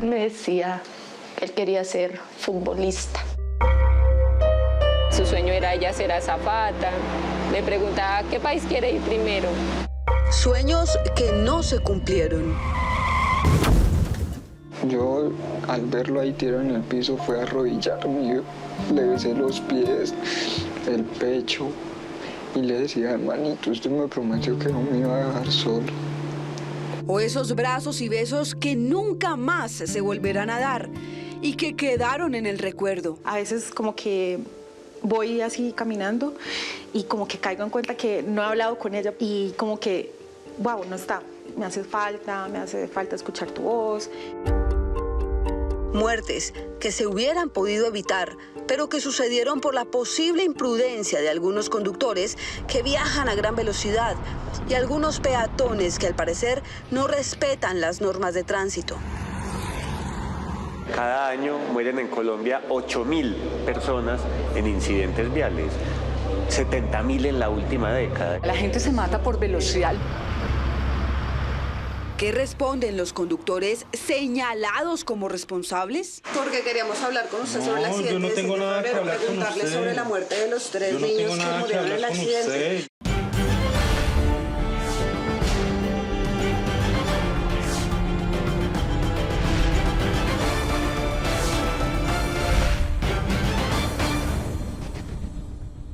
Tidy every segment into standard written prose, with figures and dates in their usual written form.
Él me decía que él quería ser futbolista. Su sueño era ella ser azafata. Me preguntaba qué país quiere ir primero. Sueños que no se cumplieron. Yo, al verlo ahí tirado en el piso, fue a arrodillarme. Le besé los pies, el pecho y le decía, hermanito, usted me prometió que no me iba a dejar solo. O esos brazos y besos que nunca más se volverán a dar y que quedaron en el recuerdo. A veces como que voy así caminando y como que caigo en cuenta que no he hablado con ella y como que, wow, no está. Me hace falta escuchar tu voz. Muertes que se hubieran podido evitar, pero que sucedieron por la posible imprudencia de algunos conductores que viajan a gran velocidad y algunos peatones que al parecer no respetan las normas de tránsito. Cada año mueren en Colombia 8.000 personas en incidentes viales, 70.000 en la última década. La gente se mata por velocidad. ¿Qué responden los conductores señalados como responsables? Porque queríamos hablar con usted sobre el accidente. Yo no tengo nada que hablar con usted. Sobre la muerte de los 3 Yo no niños tengo nada que murieron en el accidente.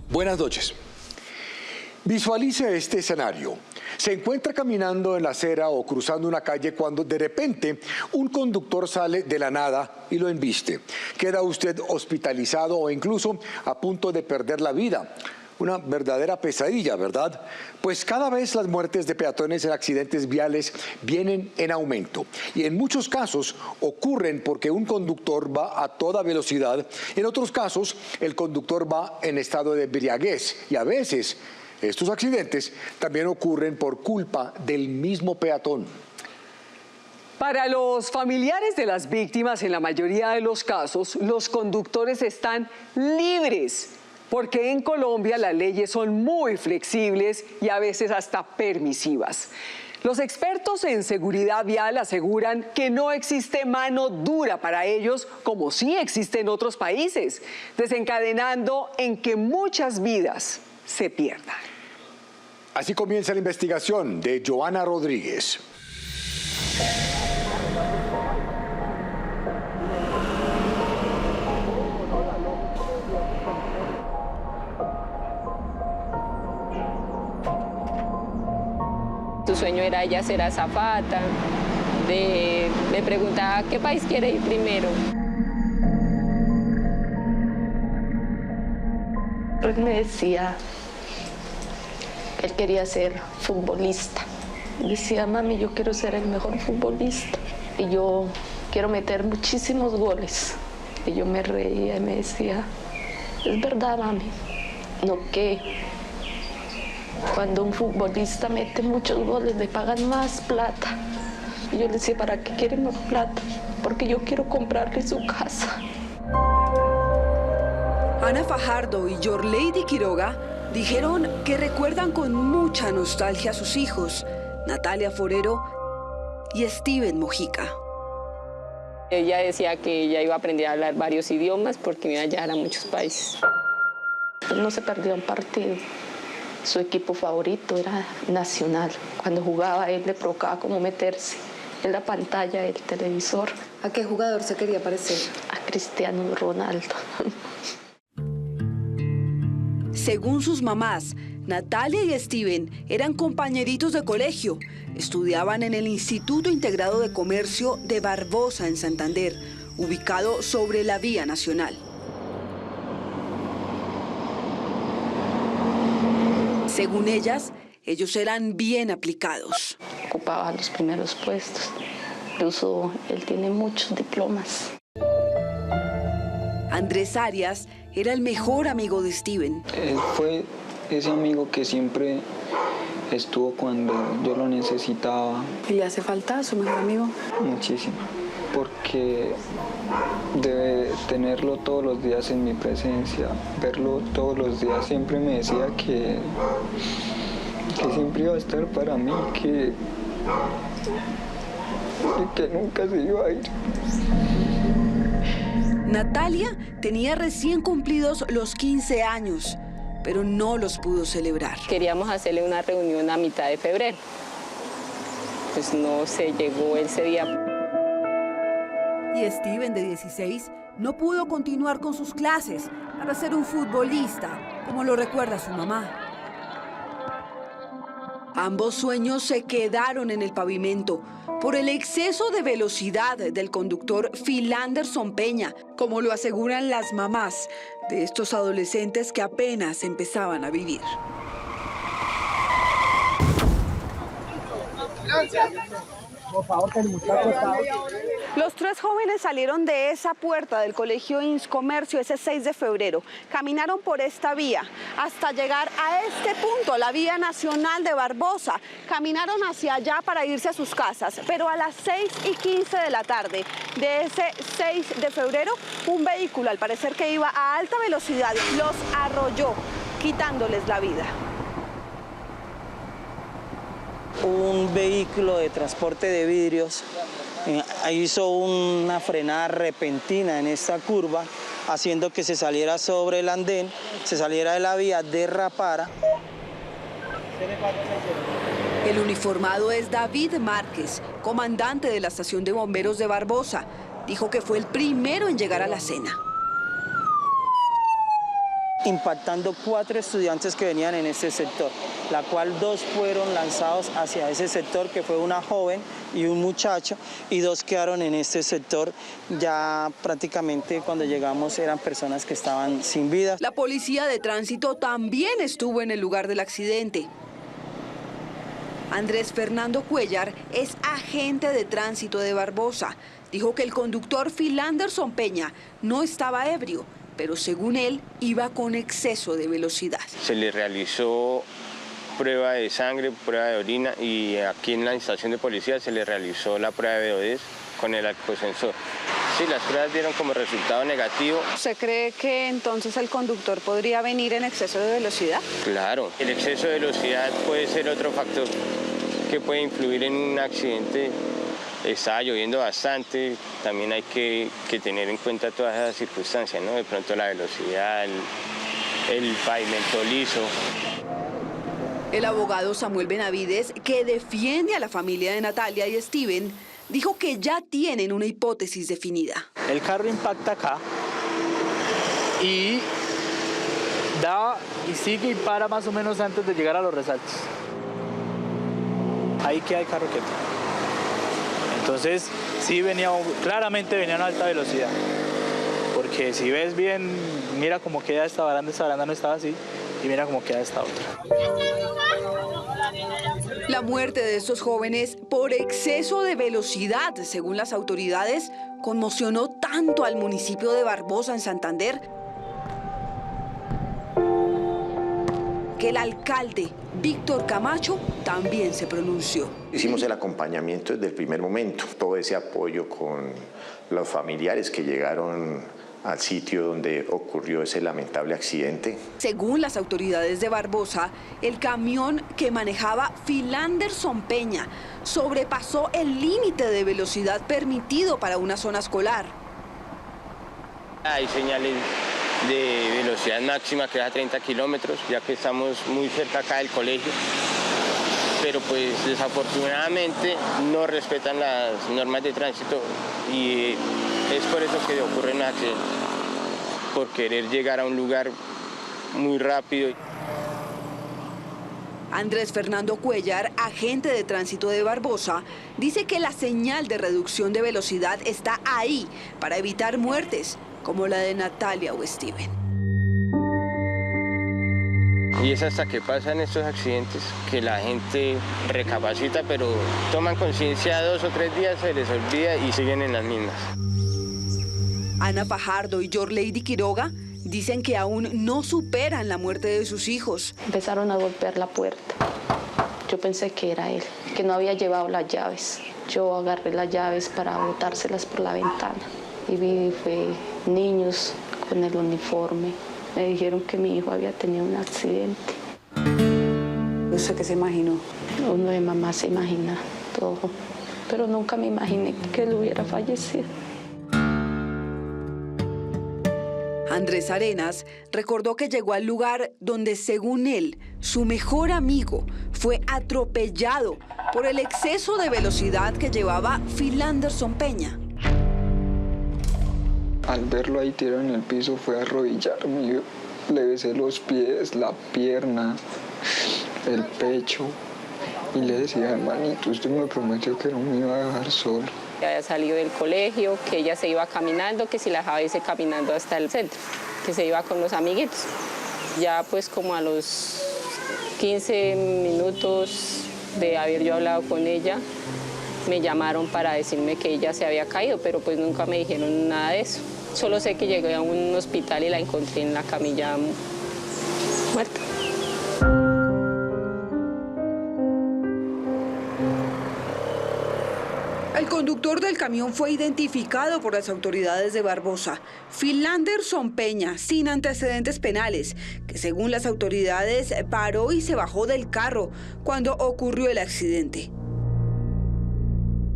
Buenas noches. Visualice este escenario. Se encuentra caminando en la acera o cruzando una calle cuando de repente un conductor sale de la nada y lo embiste. Queda usted hospitalizado o incluso a punto de perder la vida. Una verdadera pesadilla, ¿verdad? Pues cada vez las muertes de peatones en accidentes viales vienen en aumento. Y en muchos casos ocurren porque un conductor va a toda velocidad. En otros casos, el conductor va en estado de embriaguez. Y a veces, estos accidentes también ocurren por culpa del mismo peatón. Para los familiares de las víctimas, en la mayoría de los casos, los conductores están libres, porque en Colombia las leyes son muy flexibles y a veces hasta permisivas. Los expertos en seguridad vial aseguran que no existe mano dura para ellos, como sí existe en otros países, desencadenando en que muchas vidas se pierdan. Así comienza la investigación de Joana Rodríguez. Su sueño era ella ser azafata. Me preguntaba qué país quiere ir primero. Él me decía que él quería ser futbolista. Decía, mami, yo quiero ser el mejor futbolista y yo quiero meter muchísimos goles. Y yo me reía y me decía, es verdad, mami, no que cuando un futbolista mete muchos goles le pagan más plata. Y yo le decía, ¿para qué quiere más plata? Porque yo quiero comprarle su casa. Ana Fajardo y Yorleidy Quiroga dijeron que recuerdan con mucha nostalgia a sus hijos, Natalia Forero y Steven Mojica. Ella decía que ella iba a aprender a hablar varios idiomas porque iba a viajar a muchos países. Él no se perdió un partido. Su equipo favorito era Nacional. Cuando jugaba, él le provocaba como meterse en la pantalla del televisor. ¿A qué jugador se quería parecer? A Cristiano Ronaldo. Según sus mamás, Natalia y Steven eran compañeritos de colegio. Estudiaban en el Instituto Integrado de Comercio de Barbosa, en Santander, ubicado sobre la Vía Nacional. Según ellas, ellos eran bien aplicados. Ocupaba los primeros puestos. Incluso él tiene muchos diplomas. Andrés Arias era el mejor amigo de Steven. Él fue ese amigo que siempre estuvo cuando yo lo necesitaba. ¿Y le hace falta a su mejor amigo? Muchísimo, porque debe tenerlo todos los días en mi presencia, verlo todos los días. Siempre me decía que siempre iba a estar para mí, y que nunca se iba a ir. Natalia tenía recién cumplidos los 15 años, pero no los pudo celebrar. Queríamos hacerle una reunión a mitad de febrero. Pues no se llegó ese día. Y Steven, de 16, no pudo continuar con sus clases para ser un futbolista, como lo recuerda su mamá. Ambos sueños se quedaron en el pavimento por el exceso de velocidad del conductor Philanderson Peña, como lo aseguran las mamás de estos adolescentes que apenas empezaban a vivir. Los tres jóvenes salieron de esa puerta del colegio Inscomercio ese 6 de febrero. Caminaron por esta vía hasta llegar a este punto, la vía nacional de Barbosa. Caminaron hacia allá para irse a sus casas, pero a las 6:15 de la tarde de ese 6 de febrero, un vehículo, al parecer que iba a alta velocidad, los arrolló, quitándoles la vida. Un vehículo de transporte de vidrios hizo una frenada repentina en esta curva, haciendo que se saliera sobre el andén, se saliera de la vía, derrapara. El uniformado es David Márquez, comandante de la estación de bomberos de Barbosa. Dijo que fue el primero en llegar a la escena, impactando 4 estudiantes que venían en este sector, la cual 2 fueron lanzados hacia ese sector, que fue una joven y un muchacho, y 2 quedaron en este sector. Ya prácticamente cuando llegamos eran personas que estaban sin vida. La policía de tránsito también estuvo en el lugar del accidente. Andrés Fernando Cuellar es agente de tránsito de Barbosa. Dijo que el conductor Philanderson Peña no estaba ebrio, pero según él, iba con exceso de velocidad. Se le realizó prueba de sangre, prueba de orina, y aquí en la estación de policía se le realizó la prueba de VO10 con el alcosensor. Sí, las pruebas dieron como resultado negativo. ¿Usted cree que entonces el conductor podría venir en exceso de velocidad? Claro, el exceso de velocidad puede ser otro factor que puede influir en un accidente. Está lloviendo bastante, también hay que tener en cuenta todas esas circunstancias, ¿no? De pronto la velocidad, el pavimento liso. El abogado Samuel Benavides, que defiende a la familia de Natalia y Steven, dijo que ya tienen una hipótesis definida. El carro impacta acá y da y sigue y para más o menos antes de llegar a los resaltos. Ahí queda el carro quieto. Entonces, sí claramente venía a alta velocidad, porque si ves bien, mira cómo queda esta baranda no estaba así, y mira cómo queda esta otra. La muerte de estos jóvenes por exceso de velocidad, según las autoridades, conmocionó tanto al municipio de Barbosa, en Santander, que el alcalde Víctor Camacho también se pronunció. Hicimos el acompañamiento desde el primer momento, todo ese apoyo con los familiares que llegaron al sitio donde ocurrió ese lamentable accidente. Según las autoridades de Barbosa, el camión que manejaba Philanderson Peña sobrepasó el límite de velocidad permitido para una zona escolar. Hay señales de velocidad máxima que es a 30 kilómetros, ya que estamos muy cerca acá del colegio, pero pues desafortunadamente no respetan las normas de tránsito y es por eso que ocurren accidentes, por querer llegar a un lugar muy rápido. Andrés Fernando Cuellar, agente de tránsito de Barbosa, dice que la señal de reducción de velocidad está ahí para evitar muertes, como la de Natalia o Steven. Y es hasta que pasan estos accidentes que la gente recapacita, pero toman conciencia 2 o 3 días, se les olvida y siguen en las mismas. Ana Fajardo y Yorlady Quiroga dicen que aún no superan la muerte de sus hijos. Empezaron a golpear la puerta. Yo pensé que era él, que no había llevado las llaves. Yo agarré las llaves para botárselas por la ventana y vi fue niños con el uniforme. Me dijeron que mi hijo había tenido un accidente. ¿Usted qué se imaginó? Uno de mamá se imagina todo. pero nunca me imaginé que él hubiera fallecido. Andrés Arenas recordó que llegó al lugar donde, según él, su mejor amigo fue atropellado por el exceso de velocidad que llevaba Philanderson Peña. Al verlo ahí tirado en el piso fue a arrodillarme. Yo le besé los pies, la pierna, el pecho y le decía, hermanito, usted me prometió que no me iba a dejar solo. Había salido del colegio, que ella se iba caminando, que si la dejaba irse caminando hasta el centro, que se iba con los amiguitos. Ya pues como a los 15 minutos de haber yo hablado con ella, me llamaron para decirme que ella se había caído, pero pues nunca me dijeron nada de eso. Solo sé que llegué a un hospital y la encontré en la camilla muerta. El conductor del camión fue identificado por las autoridades de Barbosa, Philanderson Peña, sin antecedentes penales, que según las autoridades paró y se bajó del carro cuando ocurrió el accidente.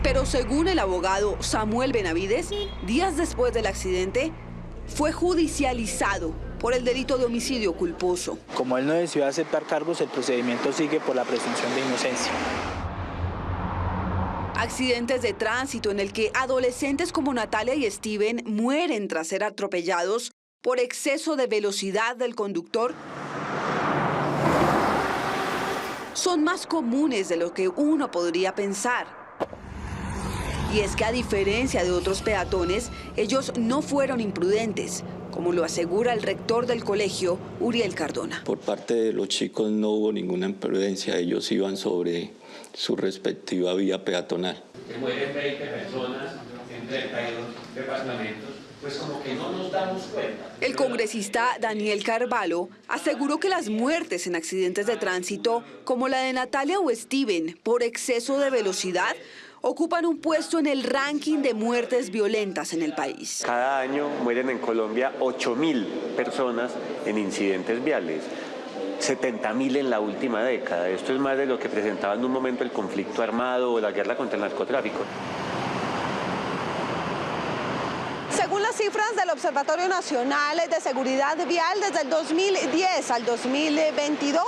Pero según el abogado Samuel Benavides, días después del accidente, fue judicializado por el delito de homicidio culposo. Como él no decidió aceptar cargos, el procedimiento sigue por la presunción de inocencia. Accidentes de tránsito en el que adolescentes como Natalia y Steven mueren tras ser atropellados por exceso de velocidad del conductor son más comunes de lo que uno podría pensar. Y es que a diferencia de otros peatones, ellos no fueron imprudentes, como lo asegura el rector del colegio, Uriel Cardona. Por parte de los chicos no hubo ninguna imprudencia, ellos iban sobre su respectiva vía peatonal. Que mueren 20 personas en 32 departamentos, pues como que no nos damos cuenta. El congresista Daniel Carvalho aseguró que las muertes en accidentes de tránsito, como la de Natalia o Steven, por exceso de velocidad, ocupan un puesto en el ranking de muertes violentas en el país. Cada año mueren en Colombia 8.000 personas en incidentes viales. 70.000 en la última década. Esto es más de lo que presentaba en un momento el conflicto armado o la guerra contra el narcotráfico. Según las cifras del Observatorio Nacional de Seguridad Vial, desde el 2010 al 2022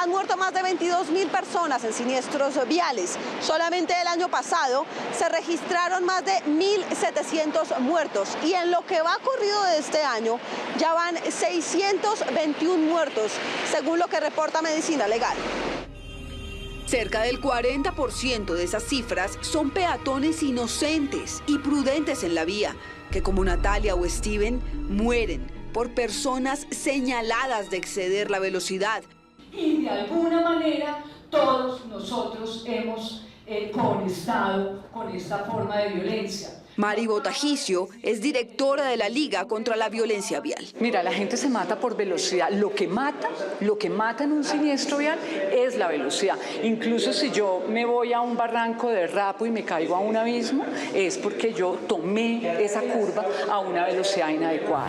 han muerto más de 22.000 personas en siniestros viales. Solamente el año pasado se registraron más de 1.700 muertos y en lo que va corrido de este año ya van 621 muertos, según lo que reporta Medicina Legal. Cerca del 40% de esas cifras son peatones inocentes y prudentes en la vía, que como Natalia o Steven mueren por personas señaladas de exceder la velocidad. Y de alguna manera todos nosotros hemos conectado con esta forma de violencia. Mari Botajicio es directora de la Liga contra la Violencia Vial. Mira, la gente se mata por velocidad. Lo que mata en un siniestro vial es la velocidad. Incluso si yo me voy a un barranco de rapo y me caigo a un abismo, es porque yo tomé esa curva a una velocidad inadecuada.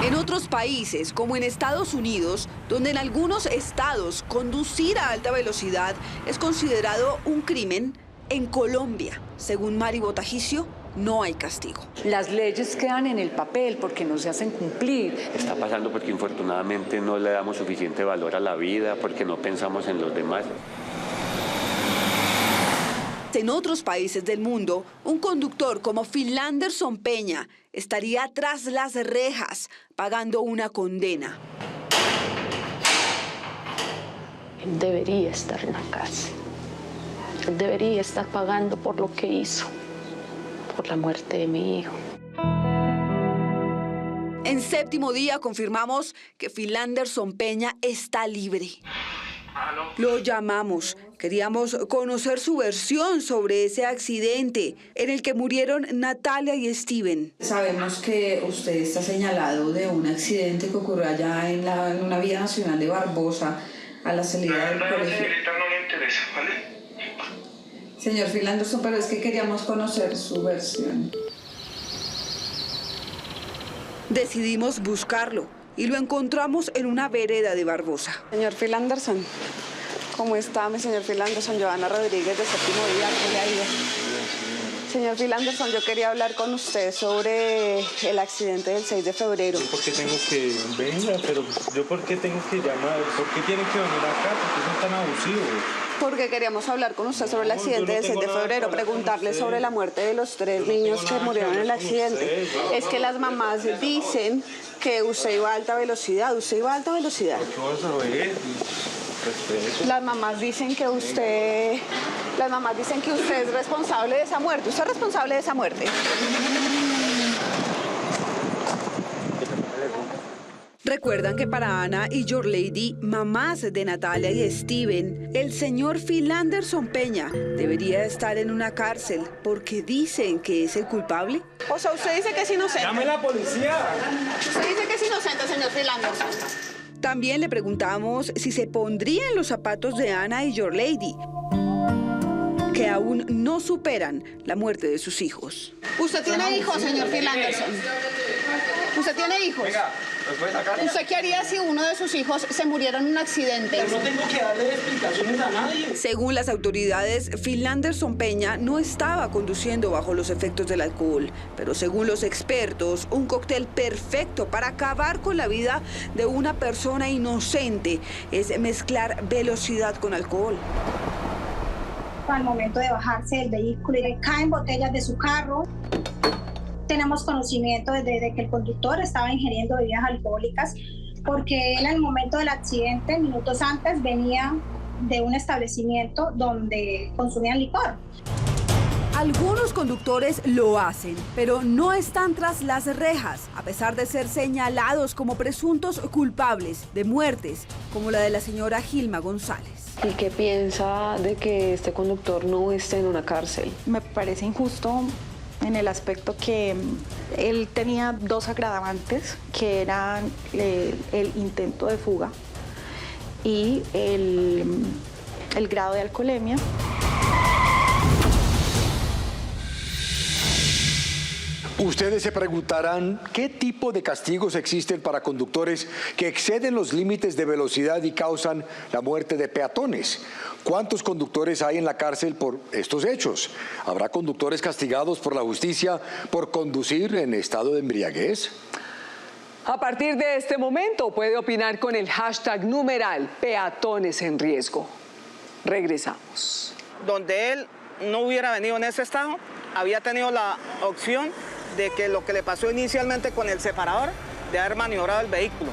En otros países, como en Estados Unidos, donde en algunos estados conducir a alta velocidad es considerado un crimen, en Colombia, según Mari Botajicio, no hay castigo. Las leyes quedan en el papel porque no se hacen cumplir. Está pasando porque infortunadamente no le damos suficiente valor a la vida, porque no pensamos en los demás. En otros países del mundo, un conductor como Philanderson Peña estaría tras las rejas pagando una condena. Él debería estar en la cárcel. Él debería estar pagando por lo que hizo, por la muerte de mi hijo. En Séptimo Día confirmamos que Philanderson Peña está libre. Lo llamamos. Queríamos conocer su versión sobre ese accidente en el que murieron Natalia y Steven. Sabemos que usted está señalado de un accidente que ocurrió allá en una vía nacional de Barbosa a la salida del colegio. No me interesa, ¿vale? Señor Philanderson, pero es que queríamos conocer su versión. Decidimos buscarlo y lo encontramos en una vereda de Barbosa. Señor Philanderson, ¿Cómo está mi señor Phil Anderson? Johanna Rodríguez, de Séptimo Día, ¿cómo le ha ido? Señor Phil Anderson, yo quería hablar con usted sobre el accidente del 6 de febrero. ¿Por qué tengo que venga? Pero yo ¿por qué tengo que llamar? ¿Por qué tienen que venir acá? ¿Por qué son tan abusivos? Porque queríamos hablar con usted sobre el accidente del 6 de febrero, preguntarle sobre la muerte de los 3 niños que murieron en el accidente. Es que las mamás dicen que usted iba a alta velocidad. ¿Usted iba a alta velocidad? ¿Qué vas a ver? Respeto. Las mamás dicen que usted es responsable de esa muerte. ¿Usted es responsable de esa muerte? Recuerdan que para Ana y Your Lady, mamás de Natalia y Steven, el señor Phil Anderson Peña debería estar en una cárcel porque dicen que es el culpable. O sea, usted dice que es inocente. ¡Llame a la policía! Usted dice que es inocente, señor Phil Anderson. También le preguntamos si se pondría en los zapatos de Ana y Your Lady, que aún no superan la muerte de sus hijos. ¿Usted tiene hijos, señor Phil Anderson? ¿Usted tiene hijos? Venga, ¿nos puede sacar? ¿Usted qué haría si uno de sus hijos se muriera en un accidente? Pero no tengo que darle explicaciones a nadie. Según las autoridades, Phil Anderson Peña no estaba conduciendo bajo los efectos del alcohol, pero según los expertos, un cóctel perfecto para acabar con la vida de una persona inocente es mezclar velocidad con alcohol. Al momento de bajarse del vehículo y caen botellas de su carro. Tenemos conocimiento de que el conductor estaba ingiriendo bebidas alcohólicas porque él al momento del accidente, minutos antes, venía de un establecimiento donde consumían licor. Algunos conductores lo hacen, pero no están tras las rejas, a pesar de ser señalados como presuntos culpables de muertes, como la de la señora Gilma González. ¿Y qué piensa de que este conductor no esté en una cárcel? Me parece injusto en el aspecto que él tenía 2 agravantes, que eran el intento de fuga y el grado de alcoholemia. Ustedes se preguntarán qué tipo de castigos existen para conductores que exceden los límites de velocidad y causan la muerte de peatones. ¿Cuántos conductores hay en la cárcel por estos hechos? ¿Habrá conductores castigados por la justicia por conducir en estado de embriaguez? A partir de este momento puede opinar con el hashtag numeral peatones en riesgo. Regresamos. Donde él no hubiera venido en ese estado, había tenido la opción de que lo que le pasó inicialmente con el separador, de haber maniobrado el vehículo.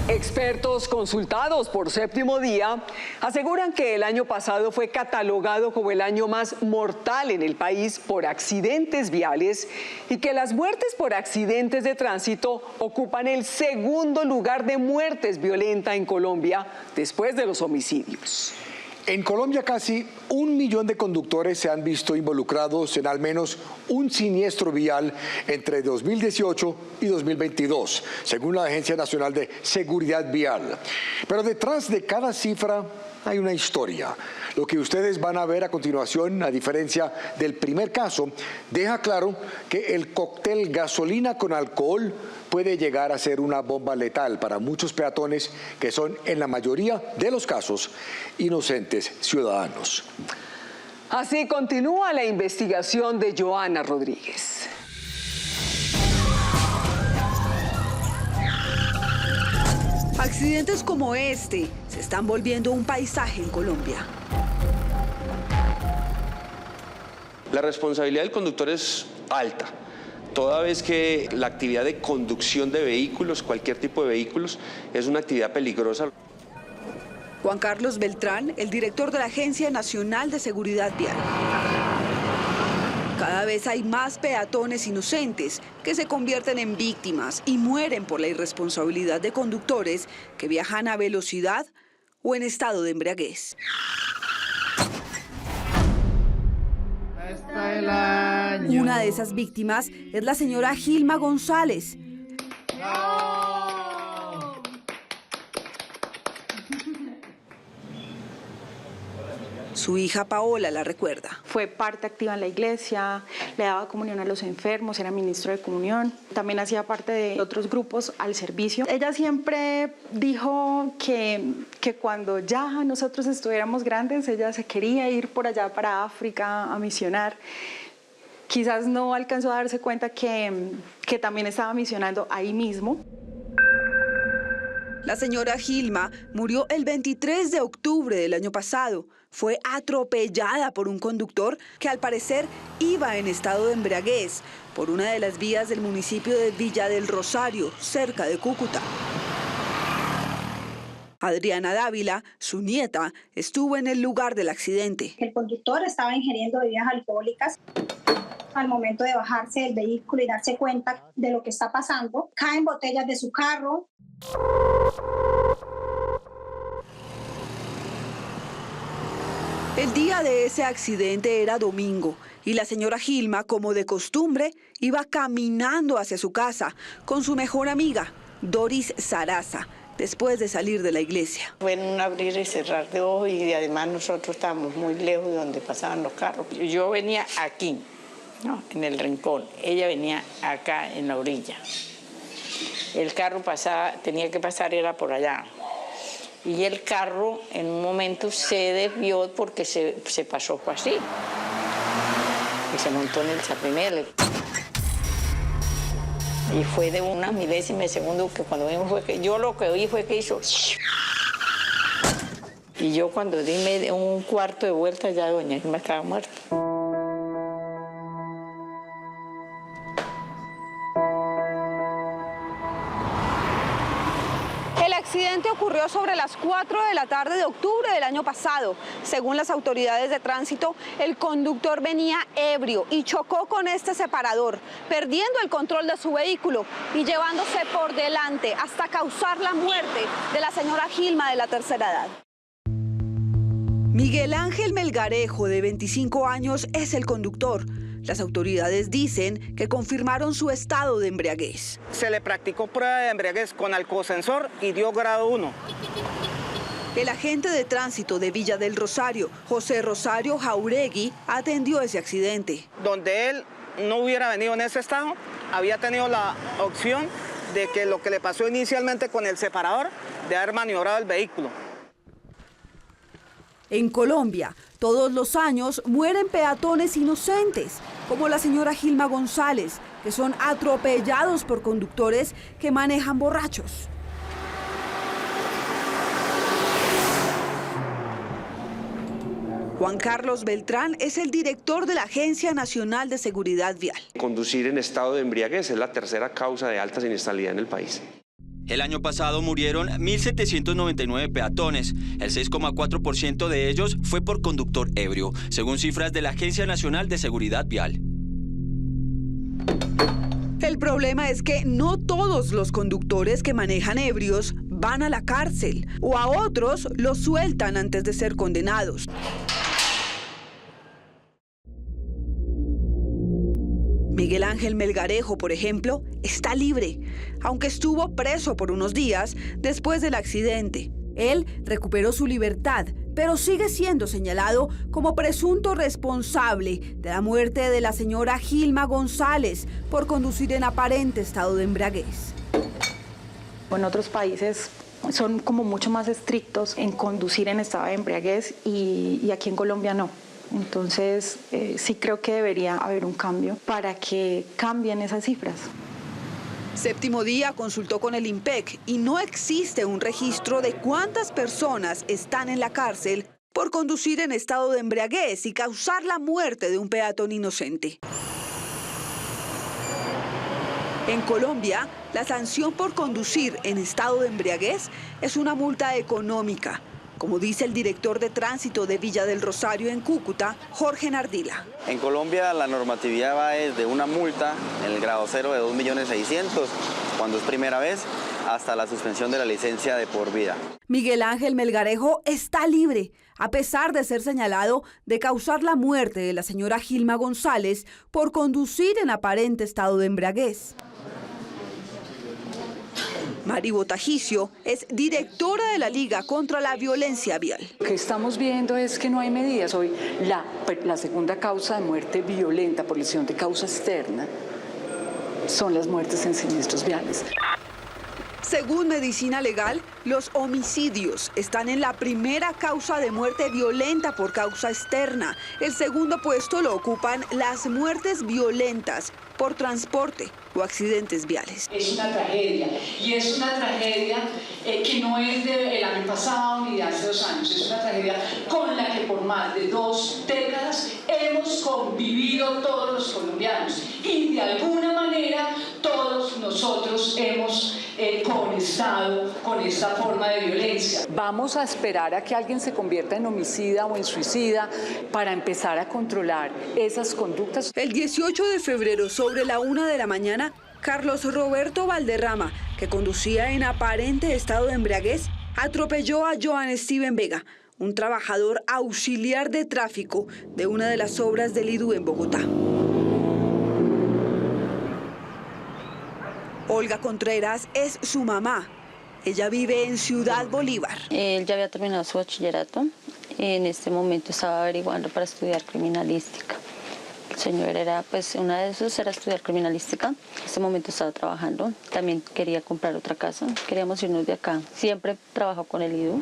Expertos consultados por Séptimo Día aseguran que el año pasado fue catalogado como el año más mortal en el país por accidentes viales y que las muertes por accidentes de tránsito ocupan el segundo lugar de muertes violentas en Colombia después de los homicidios. En Colombia casi 1 millón de conductores se han visto involucrados en al menos un siniestro vial entre 2018 y 2022, según la Agencia Nacional de Seguridad Vial. Pero detrás de cada cifra hay una historia. Lo que ustedes van a ver a continuación, a diferencia del primer caso, deja claro que el cóctel gasolina con alcohol puede llegar a ser una bomba letal para muchos peatones que son, en la mayoría de los casos, inocentes ciudadanos. Así continúa la investigación de Johanna Rodríguez. Accidentes como este se están volviendo un paisaje en Colombia. La responsabilidad del conductor es alta, toda vez que la actividad de conducción de vehículos, cualquier tipo de vehículos, es una actividad peligrosa. Juan Carlos Beltrán, el director de la Agencia Nacional de Seguridad Vial. Cada vez hay más peatones inocentes que se convierten en víctimas y mueren por la irresponsabilidad de conductores que viajan a velocidad o en estado de embriaguez. Una de esas víctimas es la señora Gilma González. Su hija Paola la recuerda. Fue parte activa en la iglesia, le daba comunión a los enfermos, era ministro de comunión, también hacía parte de otros grupos al servicio. Ella siempre dijo que cuando ya nosotros estuviéramos grandes, ella se quería ir por allá para África a misionar. Quizás no alcanzó a darse cuenta que también estaba misionando ahí mismo. La señora Gilma murió el 23 de octubre del año pasado. Fue atropellada por un conductor que al parecer iba en estado de embriaguez por una de las vías del municipio de Villa del Rosario, cerca de Cúcuta. Adriana Dávila, su nieta, estuvo en el lugar del accidente. El conductor estaba ingiriendo bebidas alcohólicas. Al momento de bajarse del vehículo y darse cuenta de lo que está pasando, caen botellas de su carro. El día de ese accidente era domingo y la señora Gilma, como de costumbre, iba caminando hacia su casa con su mejor amiga, Doris Saraza, después de salir de la iglesia. Fue en un abrir y cerrar de ojos y además nosotros estábamos muy lejos de donde pasaban los carros. Yo venía aquí, ¿no?, en el rincón, ella venía acá en la orilla. El carro pasaba, tenía que pasar, era por allá. Y el carro en un momento se desvió porque se pasó así. Y se montó en el chapinel. Y fue de una milésima de segundo que cuando vimos fue que yo lo que oí fue que hizo. Y yo cuando di un cuarto de vuelta ya doña Irma estaba muerta. El accidente ocurrió sobre las 4 de la tarde de octubre del año pasado. Según las autoridades de tránsito, el conductor venía ebrio y chocó con este separador, perdiendo el control de su vehículo y llevándose por delante hasta causar la muerte de la señora Gilma de la tercera edad. Miguel Ángel Melgarejo, de 25 años, es el conductor. Las autoridades dicen que confirmaron su estado de embriaguez. Se le practicó prueba de embriaguez con alcoholsensor y dio grado 1. El agente de tránsito de Villa del Rosario, José Rosario Jauregui, atendió ese accidente. Donde él no hubiera venido en ese estado, había tenido la opción de que lo que le pasó inicialmente con el separador, de haber maniobrado el vehículo. En Colombia, todos los años mueren peatones inocentes, como la señora Gilma González, que son atropellados por conductores que manejan borrachos. Juan Carlos Beltrán es el director de la Agencia Nacional de Seguridad Vial. Conducir en estado de embriaguez es la tercera causa de alta siniestralidad en el país. El año pasado murieron 1.799 peatones. El 6,4% de ellos fue por conductor ebrio, según cifras de la Agencia Nacional de Seguridad Vial. El problema es que no todos los conductores que manejan ebrios van a la cárcel, o a otros los sueltan antes de ser condenados. Miguel Ángel Melgarejo, por ejemplo, está libre, aunque estuvo preso por unos días después del accidente. Él recuperó su libertad, pero sigue siendo señalado como presunto responsable de la muerte de la señora Gilma González por conducir en aparente estado de embriaguez. En otros países son como mucho más estrictos en conducir en estado de embriaguez y aquí en Colombia no. Entonces, sí creo que debería haber un cambio para que cambien esas cifras. Séptimo Día consultó con el IMPEC y no existe un registro de cuántas personas están en la cárcel por conducir en estado de embriaguez y causar la muerte de un peatón inocente. En Colombia, la sanción por conducir en estado de embriaguez es una multa económica, como dice el director de tránsito de Villa del Rosario en Cúcuta, Jorge Nardila. En Colombia la normatividad va desde una multa en el grado 0 de 2.600.000, cuando es primera vez, hasta la suspensión de la licencia de por vida. Miguel Ángel Melgarejo está libre, a pesar de ser señalado de causar la muerte de la señora Gilma González por conducir en aparente estado de embriaguez. Mari Botajicio es directora de la Liga contra la Violencia Vial. Lo que estamos viendo es que no hay medidas. Hoy la segunda causa de muerte violenta por lesión de causa externa son las muertes en siniestros viales. Según Medicina Legal, los homicidios están en la primera causa de muerte violenta por causa externa. El segundo puesto lo ocupan las muertes violentas por transporte o accidentes viales. Es una tragedia, y es una tragedia que no es del año pasado ni de hace 2 años, es una tragedia con la que por más de 2 décadas hemos convivido todos los colombianos, y de alguna manera todos nosotros hemos conectado con esta forma de violencia. Vamos a esperar a que alguien se convierta en homicida o en suicida para empezar a controlar esas conductas. El 18 de febrero, sobre la 1 de la mañana, Carlos Roberto Valderrama, que conducía en aparente estado de embriaguez, atropelló a Joan Steven Vega, un trabajador auxiliar de tráfico de una de las obras del IDU en Bogotá. Olga Contreras es su mamá. Ella vive en Ciudad Bolívar. Él ya había terminado su bachillerato. En este momento estaba averiguando para estudiar criminalística. El señor era, pues, una de esos era estudiar criminalística. En este momento estaba trabajando. También quería comprar otra casa. Queríamos irnos de acá. Siempre trabajó con el IDU.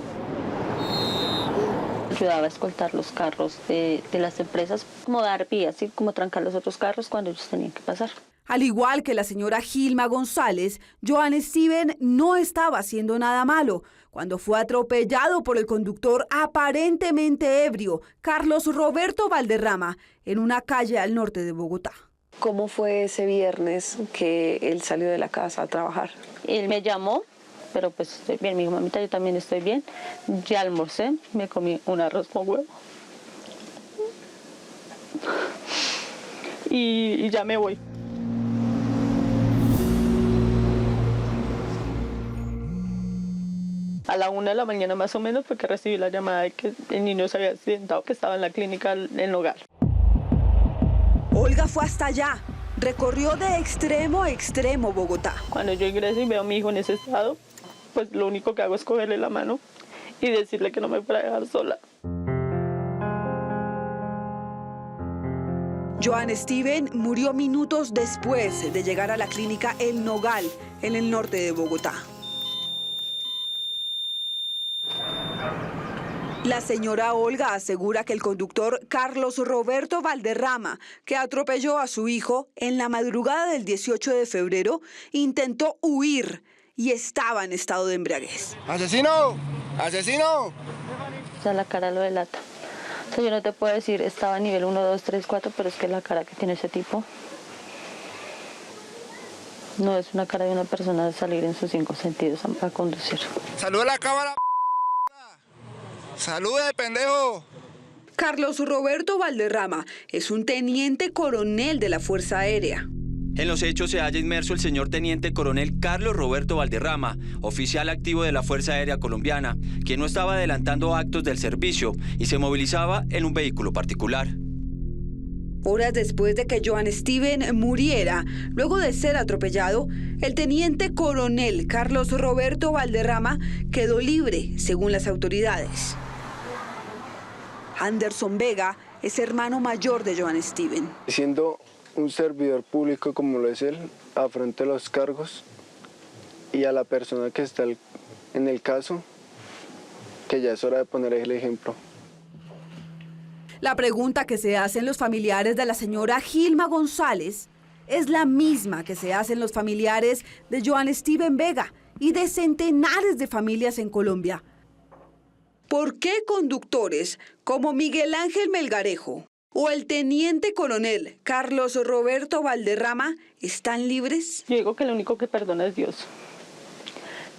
Ayudaba a escoltar los carros de las empresas, como dar vías, ¿sí? Como trancar los otros carros cuando ellos tenían que pasar. Al igual que la señora Gilma González, Joan Steven no estaba haciendo nada malo cuando fue atropellado por el conductor aparentemente ebrio, Carlos Roberto Valderrama, en una calle al norte de Bogotá. ¿Cómo fue ese viernes que él salió de la casa a trabajar? Él me llamó, pero pues estoy bien, me dijo, mamita, yo también estoy bien. Ya almorcé, me comí un arroz con huevo. Y ya me voy. A la 1 de la mañana más o menos fue que recibí la llamada de que el niño se había accidentado, que estaba en la clínica en Hogar. Olga fue hasta allá, recorrió de extremo a extremo Bogotá. Cuando yo ingreso y veo a mi hijo en ese estado, pues lo único que hago es cogerle la mano y decirle que no me fuera a dejar sola. Joan Steven murió minutos después de llegar a la clínica El Nogal, en el norte de Bogotá. La señora Olga asegura que el conductor Carlos Roberto Valderrama, que atropelló a su hijo en la madrugada del 18 de febrero, intentó huir y estaba en estado de embriaguez. ¡Asesino! ¡Asesino! O sea, la cara lo delata. O sea, yo no te puedo decir, estaba a nivel 1, 2, 3, 4, pero es que la cara que tiene ese tipo no es una cara de una persona de salir en sus 5 sentidos a conducir. ¡Saluda a la cámara! ¡Salude, pendejo! Carlos Roberto Valderrama es un teniente coronel de la Fuerza Aérea. En los hechos se halla inmerso el señor teniente coronel Carlos Roberto Valderrama, oficial activo de la Fuerza Aérea Colombiana, quien no estaba adelantando actos del servicio y se movilizaba en un vehículo particular. Horas después de que Joan Steven muriera, luego de ser atropellado, el teniente coronel Carlos Roberto Valderrama quedó libre, según las autoridades. Anderson Vega es hermano mayor de Joan Steven. Siendo un servidor público como lo es él, afronte los cargos y a la persona que está en el caso, que ya es hora de poner el ejemplo. La pregunta que se hacen los familiares de la señora Gilma González es la misma que se hacen los familiares de Joan Steven Vega y de centenares de familias en Colombia. ¿Por qué conductores como Miguel Ángel Melgarejo o el teniente coronel Carlos Roberto Valderrama están libres? Yo digo que lo único que perdona es Dios,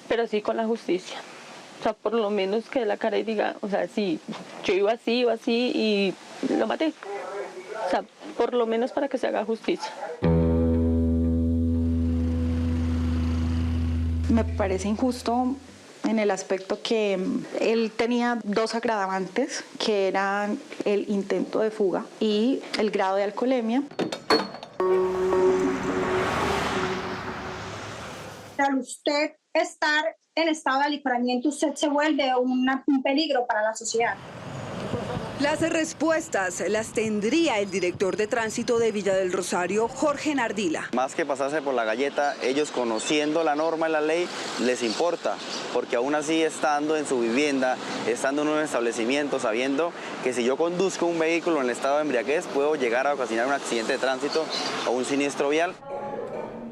pero sí con la justicia. O sea, por lo menos que dé la cara y diga, o sea, sí, yo iba así y lo maté. O sea, por lo menos para que se haga justicia. Me parece injusto en el aspecto que él tenía 2 agravantes, que eran el intento de fuga y el grado de alcoholemia. Al usted estar en estado de alicoramiento, usted se vuelve un peligro para la sociedad. Las respuestas las tendría el director de tránsito de Villa del Rosario, Jorge Nardila. Más que pasarse por la galleta, ellos conociendo la norma y la ley, les importa, porque aún así estando en su vivienda, estando en un establecimiento, sabiendo que si yo conduzco un vehículo en estado de embriaguez, puedo llegar a ocasionar un accidente de tránsito o un siniestro vial.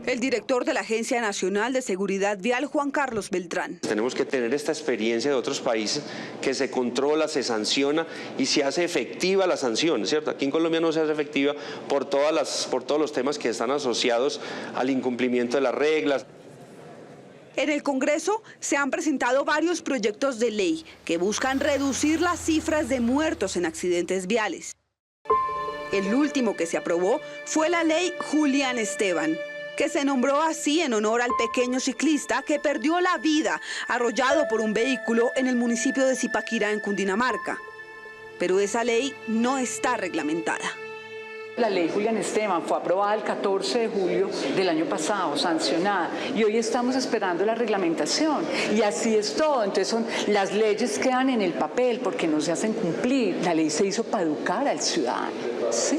El director de la Agencia Nacional de Seguridad Vial, Juan Carlos Beltrán. Tenemos que tener esta experiencia de otros países que se controla, se sanciona y se hace efectiva la sanción, ¿cierto? Aquí en Colombia no se hace efectiva por todos los temas que están asociados al incumplimiento de las reglas. En el Congreso se han presentado varios proyectos de ley que buscan reducir las cifras de muertos en accidentes viales. El último que se aprobó fue la ley Julián Esteban, que se nombró así en honor al pequeño ciclista que perdió la vida arrollado por un vehículo en el municipio de Zipaquirá, en Cundinamarca. Pero esa ley no está reglamentada. La ley Julián Esteban fue aprobada el 14 de julio del año pasado, sancionada, y hoy estamos esperando la reglamentación. Y así es todo. Entonces las leyes quedan en el papel porque no se hacen cumplir. La ley se hizo para educar al ciudadano, ¿sí?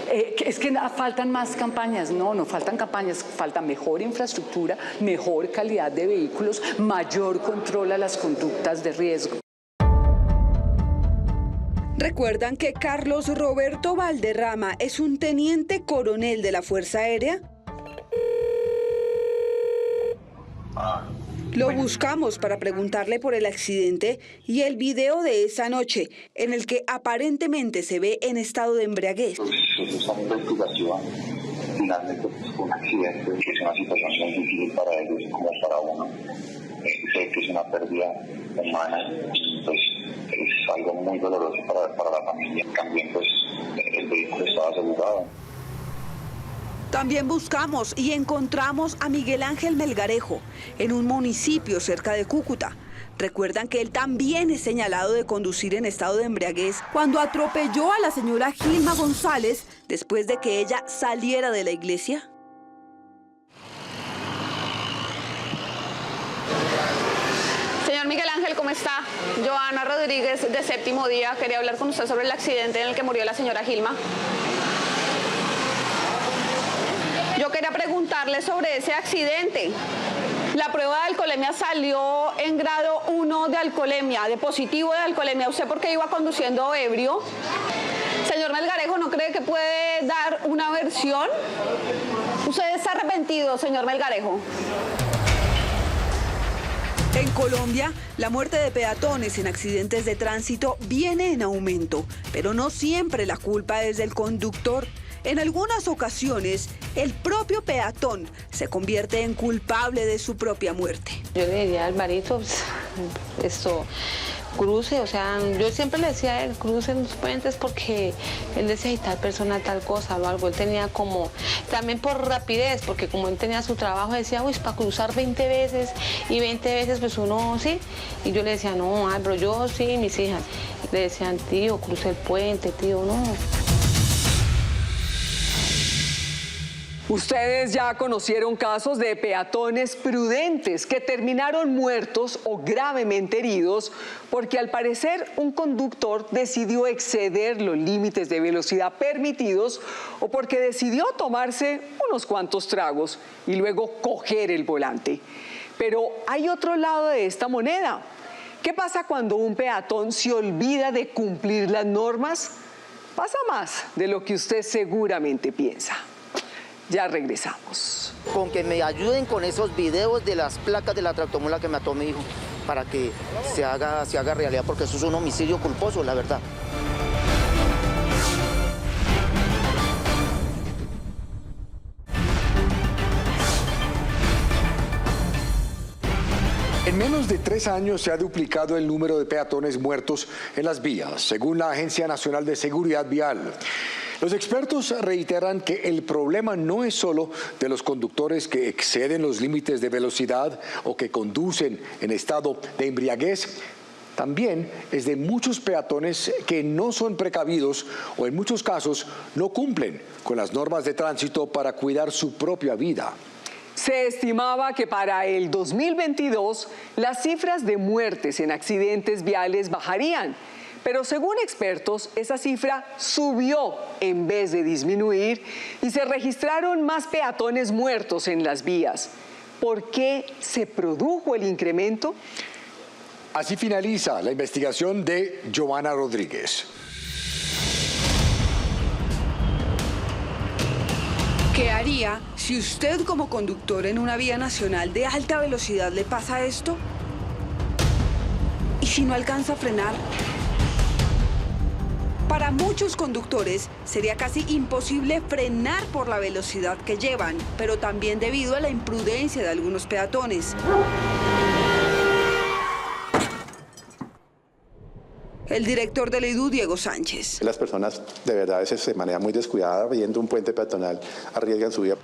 Es que faltan más campañas. No faltan campañas, falta mejor infraestructura, mejor calidad de vehículos, mayor control a las conductas de riesgo. ¿Recuerdan que Carlos Roberto Valderrama es un teniente coronel de la Fuerza Aérea? Lo buscamos para preguntarle por el accidente y el video de esa noche, en el que aparentemente se ve en estado de embriaguez. Esa investigación finalmente fue un accidente, que es una situación muy difícil para ellos como para uno. Sé que es una pérdida humana, pues es algo muy doloroso para la familia. También pues el vehículo estaba asegurado. También buscamos y encontramos a Miguel Ángel Melgarejo en un municipio cerca de Cúcuta. ¿Recuerdan que él también es señalado de conducir en estado de embriaguez cuando atropelló a la señora Gilma González después de que ella saliera de la iglesia? Señor Miguel Ángel, ¿cómo está? Joana Rodríguez, de Séptimo Día. Quería hablar con usted sobre el accidente en el que murió la señora Gilma. Yo quería preguntarle sobre ese accidente. La prueba de alcoholemia salió en grado 1 de alcoholemia, de positivo de alcoholemia. ¿Usted por qué iba conduciendo ebrio? Señor Melgarejo, ¿no cree que puede dar una versión? ¿Usted está arrepentido, señor Melgarejo? En Colombia, la muerte de peatones en accidentes de tránsito viene en aumento, pero no siempre la culpa es del conductor. En algunas ocasiones, el propio peatón se convierte en culpable de su propia muerte. Yo le diría a Alvarito, cruce, o sea, yo siempre le decía a él, cruce los puentes porque él decía, y tal persona, tal cosa o algo. Él tenía como, también por rapidez, porque como él tenía su trabajo, decía, uy, para cruzar 20 veces y 20 veces, pues uno, sí. Y yo le decía, no, pero yo sí, mis hijas. Le decían, tío, cruce el puente, tío, no. Ustedes ya conocieron casos de peatones prudentes que terminaron muertos o gravemente heridos porque al parecer un conductor decidió exceder los límites de velocidad permitidos o porque decidió tomarse unos cuantos tragos y luego coger el volante. Pero hay otro lado de esta moneda. ¿Qué pasa cuando un peatón se olvida de cumplir las normas? Pasa más de lo que usted seguramente piensa. Ya regresamos. Con que me ayuden con esos videos de las placas de la tractomula que mató mi hijo, para que se haga realidad, porque eso es un homicidio culposo, la verdad. En menos de 3 años se ha duplicado el número de peatones muertos en las vías, según la Agencia Nacional de Seguridad Vial. Los expertos reiteran que el problema no es solo de los conductores que exceden los límites de velocidad o que conducen en estado de embriaguez, también es de muchos peatones que no son precavidos o en muchos casos no cumplen con las normas de tránsito para cuidar su propia vida. Se estimaba que para el 2022 las cifras de muertes en accidentes viales bajarían, pero según expertos esa cifra subió en vez de disminuir y se registraron más peatones muertos en las vías. ¿Por qué se produjo el incremento? Así finaliza la investigación de Giovanna Rodríguez. ¿Qué haría si usted como conductor en una vía nacional de alta velocidad le pasa esto? ¿Y si no alcanza a frenar? Para muchos conductores sería casi imposible frenar por la velocidad que llevan, pero también debido a la imprudencia de algunos peatones. El director del EIDU, Diego Sánchez. Las personas de verdad a veces de manera muy descuidada, viendo un puente peatonal, arriesgan su vida.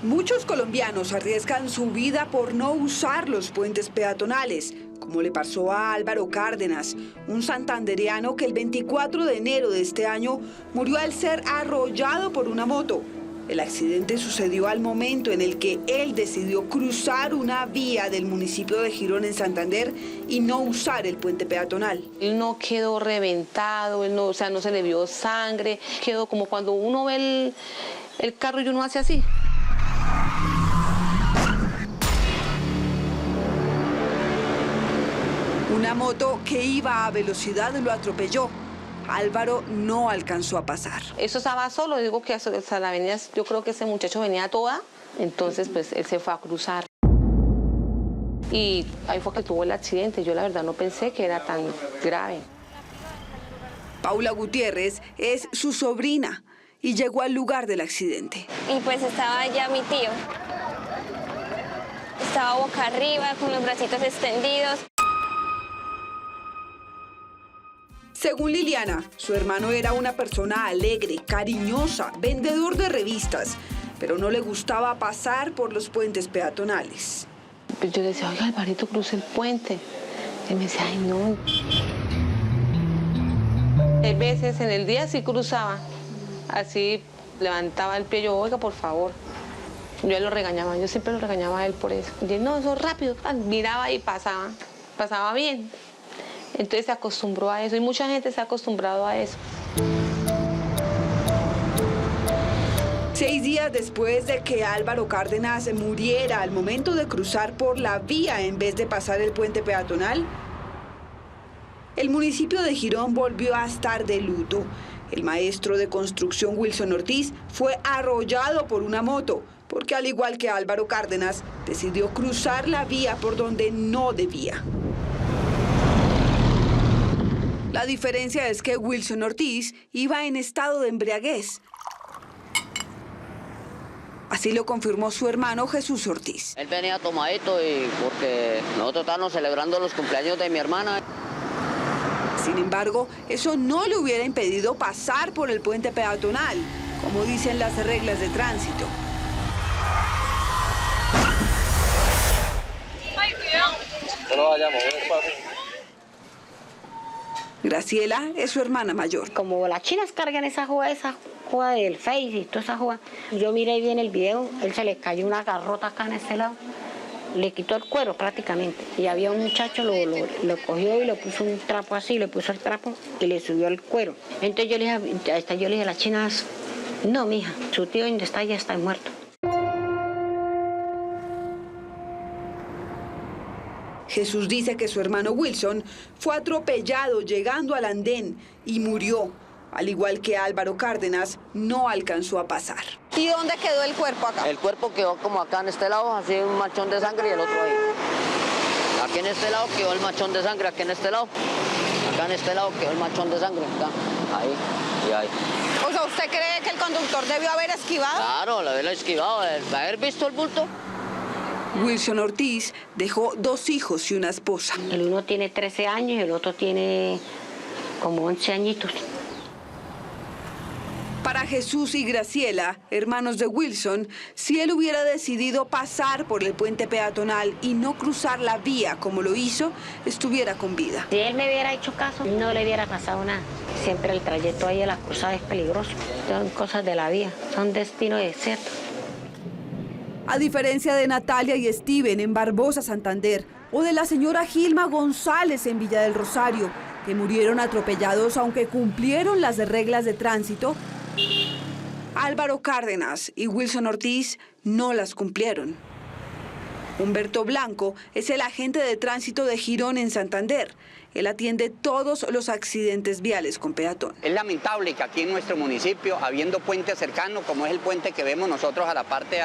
Muchos colombianos arriesgan su vida por no usar los puentes peatonales, como le pasó a Álvaro Cárdenas, un santandereano que el 24 de enero de este año murió al ser arrollado por una moto. El accidente sucedió al momento en el que él decidió cruzar una vía del municipio de Girón en Santander y no usar el puente peatonal. Él no quedó reventado, él no, o sea, no se le vio sangre, quedó como cuando uno ve el carro y uno hace así. Una moto que iba a velocidad lo atropelló. Álvaro no alcanzó a pasar. Eso estaba solo, digo que hasta la avenida, yo creo que ese muchacho venía toda, entonces pues él se fue a cruzar. Y ahí fue que tuvo el accidente, yo la verdad no pensé que era tan grave. Paula Gutiérrez es su sobrina y llegó al lugar del accidente. Y pues estaba allá mi tío. Estaba boca arriba, con los bracitos extendidos. Según Liliana, su hermano era una persona alegre, cariñosa, vendedor de revistas, pero no le gustaba pasar por los puentes peatonales. Pues yo le decía, oiga, Alvarito, cruce el puente. Y me decía, ay, no. Hay veces en el día sí cruzaba, así levantaba el pie, yo, oiga, por favor. Yo lo regañaba, yo siempre lo regañaba a él por eso. Y él, no, eso es rápido, miraba y pasaba bien. Entonces se acostumbró a eso y mucha gente se ha acostumbrado a eso. 6 días después de que Álvaro Cárdenas muriera al momento de cruzar por la vía en vez de pasar el puente peatonal, el municipio de Girón volvió a estar de luto. El maestro de construcción Wilson Ortiz fue arrollado por una moto, porque al igual que Álvaro Cárdenas, decidió cruzar la vía por donde no debía. La diferencia es que Wilson Ortiz iba en estado de embriaguez. Así lo confirmó su hermano Jesús Ortiz. Él venía tomadito y porque nosotros estábamos celebrando los cumpleaños de mi hermana. Sin embargo, eso no le hubiera impedido pasar por el puente peatonal, como dicen las reglas de tránsito. Ay, cuidado. No lo vayamos, papi. Graciela es su hermana mayor. Como las chinas cargan esa joda del Face y toda esa joda. Yo miré bien el video, él se le cayó una garrota acá en este lado, le quitó el cuero prácticamente. Y había un muchacho, lo cogió y le puso un trapo así, le puso el trapo y le subió el cuero. Entonces yo le dije a las chinas, no, mija, su tío donde está ya está muerto. Jesús dice que su hermano Wilson fue atropellado llegando al andén y murió. Al igual que Álvaro Cárdenas, no alcanzó a pasar. ¿Y dónde quedó el cuerpo acá? El cuerpo quedó como acá en este lado, así un manchón de sangre y el otro ahí. Aquí en este lado quedó el manchón de sangre, aquí en este lado. Acá en este lado quedó el manchón de sangre, acá, ahí y ahí. O sea, ¿usted cree que el conductor debió haber esquivado? Claro, lo haber esquivado, haber visto el bulto. Wilson Ortiz dejó 2 hijos y una esposa. El uno tiene 13 años y el otro tiene como 11 añitos. Para Jesús y Graciela, hermanos de Wilson, si él hubiera decidido pasar por el puente peatonal y no cruzar la vía como lo hizo, estuviera con vida. Si él me hubiera hecho caso, no le hubiera pasado nada. Siempre el trayecto ahí a la cruzada es peligroso. Son cosas de la vida, son destinos de ser. A diferencia de Natalia y Steven en Barbosa, Santander, o de la señora Gilma González en Villa del Rosario, que murieron atropellados aunque cumplieron las reglas de tránsito, Álvaro Cárdenas y Wilson Ortiz no las cumplieron. Humberto Blanco es el agente de tránsito de Girón en Santander. Él atiende todos los accidentes viales con peatón. Es lamentable que aquí en nuestro municipio, habiendo puentes cercanos, como es el puente que vemos nosotros a la parte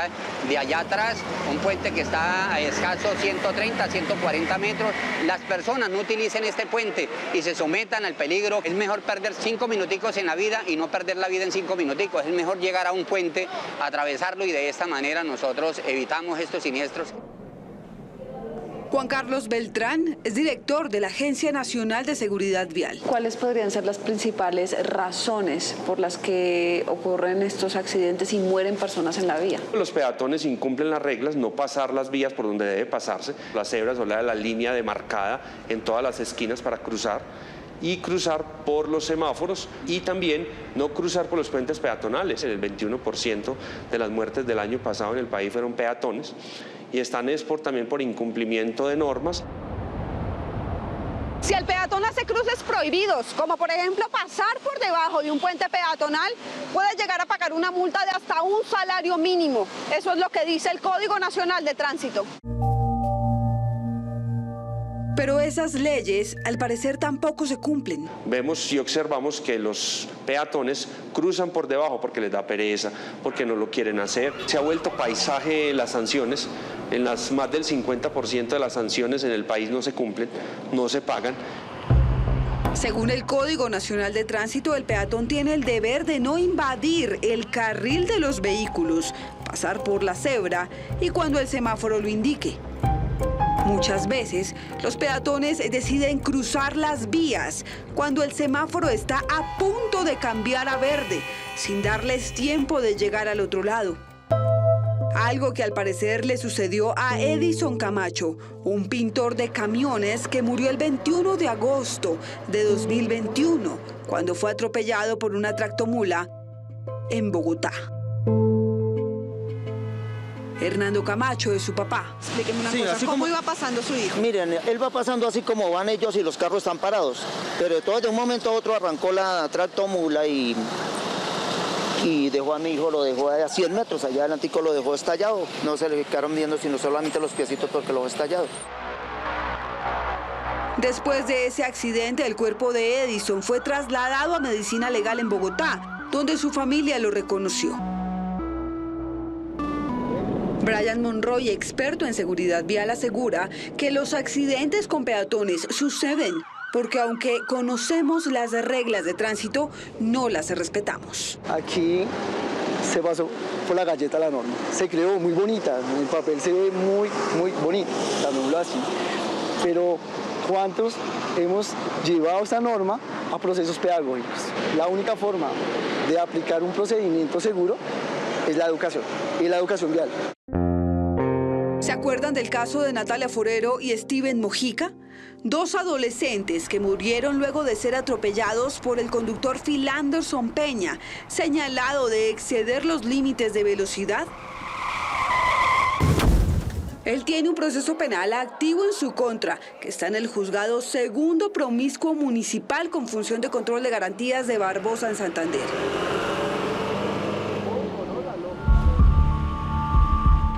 de allá atrás, un puente que está a escasos 130, 140 metros, las personas no utilicen este puente y se sometan al peligro. Es mejor perder 5 minuticos en la vida y no perder la vida en 5 minuticos. Es mejor llegar a un puente, atravesarlo y de esta manera nosotros evitamos estos siniestros. Juan Carlos Beltrán es director de la Agencia Nacional de Seguridad Vial. ¿Cuáles podrían ser las principales razones por las que ocurren estos accidentes y mueren personas en la vía? Los peatones incumplen las reglas, no pasar las vías por donde debe pasarse, las cebras o la línea demarcada en todas las esquinas para cruzar, y cruzar por los semáforos y también no cruzar por los puentes peatonales. El 21% de las muertes del año pasado en el país fueron peatones y están también por incumplimiento de normas. Si el peatón hace cruces prohibidos, como por ejemplo pasar por debajo de un puente peatonal, puede llegar a pagar una multa de hasta un salario mínimo. Eso es lo que dice el Código Nacional de Tránsito. Pero esas leyes, al parecer, tampoco se cumplen. Vemos y observamos que los peatones cruzan por debajo porque les da pereza, porque no lo quieren hacer. Se ha vuelto paisaje las sanciones. En las más del 50% de las sanciones en el país no se cumplen, no se pagan. Según el Código Nacional de Tránsito, el peatón tiene el deber de no invadir el carril de los vehículos, pasar por la cebra y cuando el semáforo lo indique. Muchas veces, los peatones deciden cruzar las vías cuando el semáforo está a punto de cambiar a verde, sin darles tiempo de llegar al otro lado. Algo que al parecer le sucedió a Edison Camacho, un pintor de camiones que murió el 21 de agosto de 2021, cuando fue atropellado por una tractomula en Bogotá. Hernando Camacho es su papá. Explíqueme una cosa, ¿cómo iba pasando su hijo? Miren, él va pasando así como van ellos y los carros están parados. Pero de un momento a otro arrancó la tractomula y dejó a mi hijo, lo dejó a 100 metros, allá adelantico lo dejó estallado. No se le quedaron viendo sino solamente los piecitos porque lo dejó estallado. Después de ese accidente, el cuerpo de Edison fue trasladado a medicina legal en Bogotá, donde su familia lo reconoció. Brian Monroy, experto en seguridad vial, asegura que los accidentes con peatones suceden porque aunque conocemos las reglas de tránsito, no las respetamos. Aquí se pasó por la galleta la norma. Se creó muy bonita, en el papel se ve muy bonito, llamémoslo así. Pero ¿cuántos hemos llevado esta norma a procesos pedagógicos? La única forma de aplicar un procedimiento seguro es la educación, y la educación vial. ¿Se acuerdan del caso de Natalia Forero y Steven Mojica? Dos adolescentes que murieron luego de ser atropellados por el conductor Phil Anderson Peña, señalado de exceder los límites de velocidad. Él tiene un proceso penal activo en su contra, que está en el juzgado segundo promiscuo municipal con función de control de garantías de Barbosa en Santander.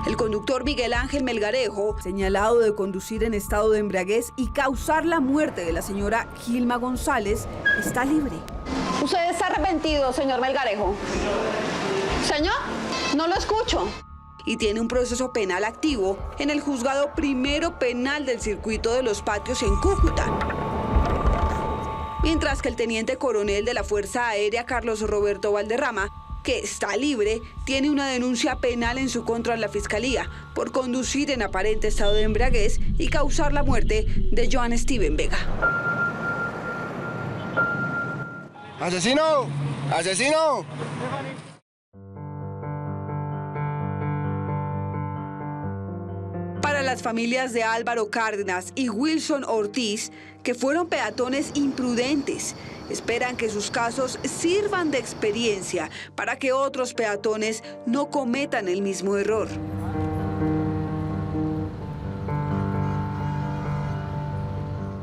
El conductor Miguel Ángel Melgarejo, señalado de conducir en estado de embriaguez y causar la muerte de la señora Gilma González, está libre. ¿Usted está arrepentido, señor Melgarejo? ¿Señor? No lo escucho. Y tiene un proceso penal activo en el juzgado primero penal del circuito de los Patios en Cúcuta. Mientras que el teniente coronel de la Fuerza Aérea, Carlos Roberto Valderrama, que está libre, tiene una denuncia penal en su contra en la Fiscalía por conducir en aparente estado de embriaguez y causar la muerte de Joan Steven Vega. ¡Asesino! ¡Asesino! Para las familias de Álvaro Cárdenas y Wilson Ortiz, que fueron peatones imprudentes, esperan que sus casos sirvan de experiencia para que otros peatones no cometan el mismo error.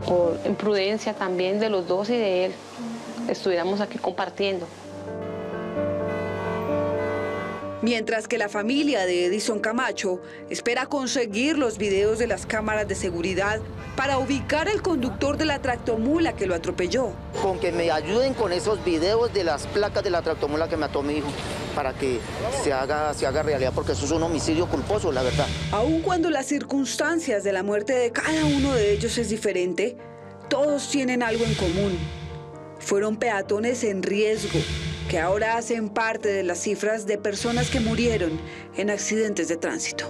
por imprudencia también de los dos y de él, estuviéramos aquí compartiendo. Mientras que la familia de Edison Camacho espera conseguir los videos de las cámaras de seguridad para ubicar al conductor de la tractomula que lo atropelló. Con que me ayuden con esos videos de las placas de la tractomula que mató a mi hijo, para que se haga realidad, porque eso es un homicidio culposo, la verdad. Aun cuando las circunstancias de la muerte de cada uno de ellos es diferente, todos tienen algo en común. Fueron peatones en riesgo, que ahora hacen parte de las cifras de personas que murieron en accidentes de tránsito.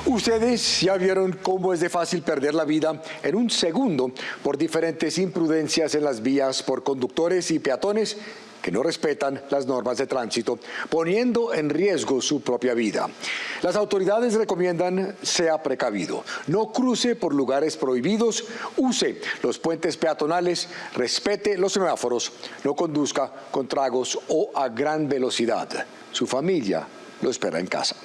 Ustedes ya vieron cómo es de fácil perder la vida en un segundo por diferentes imprudencias en las vías por conductores y peatones que no respetan las normas de tránsito, poniendo en riesgo su propia vida. Las autoridades recomiendan sea precavido, no cruce por lugares prohibidos, use los puentes peatonales, respete los semáforos, no conduzca con tragos o a gran velocidad. Su familia lo espera en casa.